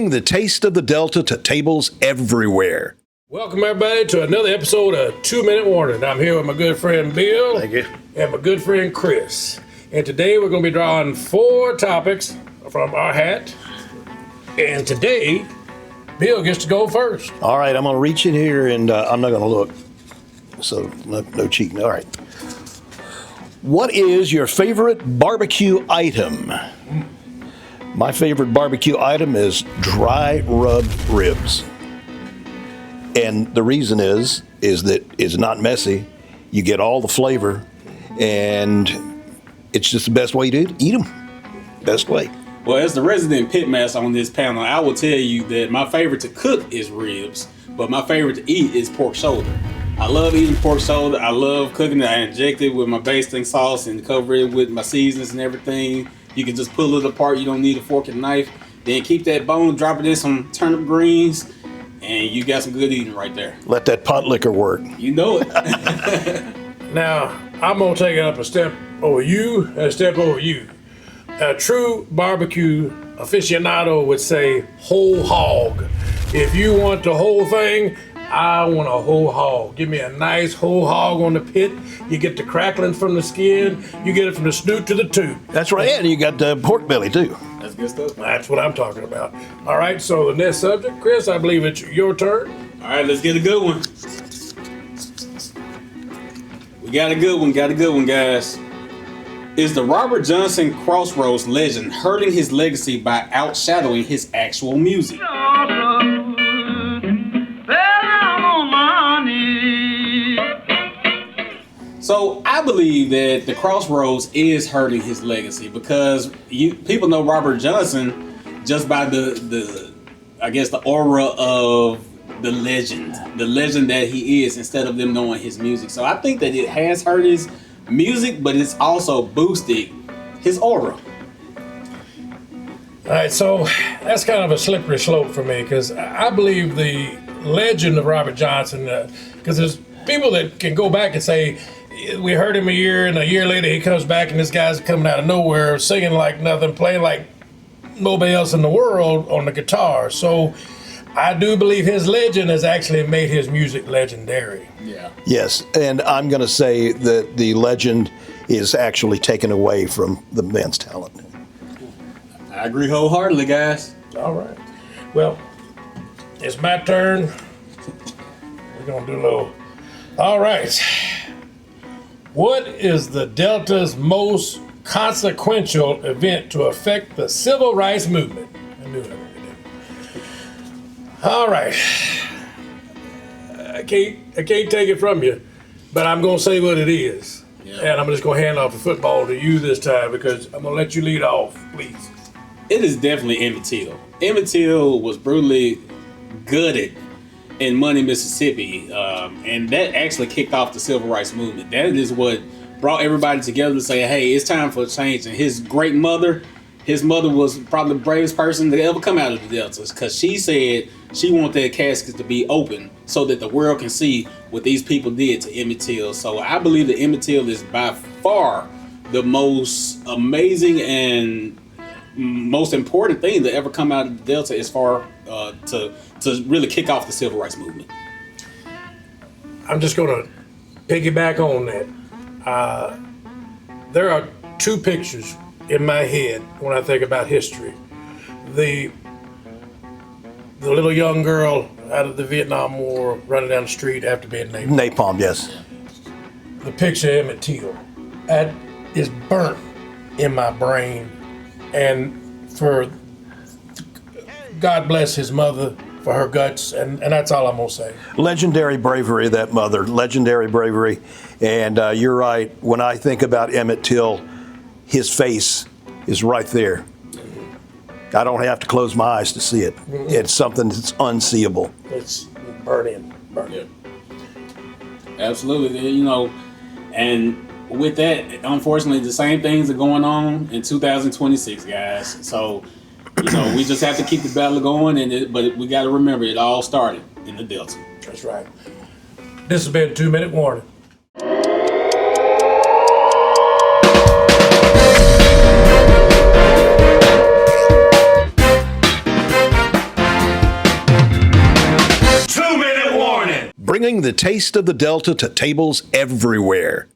bring the taste of the Delta to tables everywhere. Welcome, everybody, to another episode of 2 Minute Warning. I'm here with my good friend Bill. Thank you. And my good friend Chris. And today we're going to be drawing 4 topics from our hat. And today, Bill gets to go first. All right, I'm going to reach in here and I'm not going to look. So, no cheating. All right. What is your favorite barbecue item? My favorite barbecue item is dry rubbed ribs. And the reason is that it's not messy. You get all the flavor, and it's just the best way to eat them. Best way. Well, as the resident pitmaster on this panel, I will tell you that my favorite to cook is ribs, but my favorite to eat is pork shoulder. I love eating pork shoulder. I love cooking it. I inject it with my basting sauce and cover it with my seasonings and everything. You can just pull it apart. You don't need a fork and knife. Then keep that bone, drop it in some turnip greens, and you got some good eating right there. Let that pot liquor work. You know it. Now, I'm going to take it up a step over you and a step over you. A true barbecue aficionado would say whole hog. If you want the whole thing, I want a whole hog. Give me a nice whole hog on the pit. You get the crackling from the skin. You get it from the snoot to the tube. That's right. And you got the pork belly, too. That's good stuff. That's what I'm talking about. All right, so the next subject, Chris, I believe it's your turn. All right, let's get a good one. We got a good one, guys. Is the Robert Johnson Crossroads legend hurting his legacy by outshadowing his actual music? So I believe that the Crossroads is hurting his legacy because people know Robert Johnson just by the aura of the legend that he is, instead of them knowing his music. So I think that it has hurt his music, but it's also boosted his aura. All right, so that's kind of a slippery slope for me because I believe the legend of Robert Johnson, because there's people that can go back and say, we heard him a year, and a year later he comes back and this guy's coming out of nowhere singing like nothing, playing like nobody else in the world on the guitar. So I do believe his legend has actually made his music legendary. Yeah. Yes, and I'm going to say that the legend is actually taken away from the man's talent. I agree wholeheartedly, guys. All right. Well, it's my turn. We're going to do a little. All right. What is the Delta's most consequential event to affect the civil rights movement? I knew it. All right. I can't take it from you, but I'm going to say what it is. Yeah. And I'm just going to hand off the football to you this time because I'm going to let you lead off, please. It is definitely Emmett Till. Emmett Till was brutally gutted in Money, Mississippi, and that actually kicked off the civil rights movement. That is what brought everybody together to say, hey, it's time for a change. And his mother was probably the bravest person to ever come out of the Deltas, because she said she wanted that casket to be open so that the world can see what these people did to Emmett Till. So I believe that Emmett Till is by far the most amazing and most important thing to ever come out of the Delta as far to really kick off the civil rights movement. I'm just going to piggyback on that. There are 2 pictures in my head when I think about history. The little young girl out of the Vietnam War running down the street after being napalm. Napalm, yes. The picture of Emmett Till. That is burnt in my brain. And for God bless his mother for her guts, and that's all I'm going to say. Legendary bravery, that mother. Legendary bravery. And you're right. When I think about Emmett Till, his face is right there. I don't have to close my eyes to see it. Mm-hmm. It's something that's unseeable. It's burning. Yeah. Absolutely. And with that, unfortunately, the same things are going on in 2026, guys. So, we just have to keep the battle going, but we got to remember it all started in the Delta. That's right. This has been 2 Minute Warning. bringing the taste of the Delta to tables everywhere.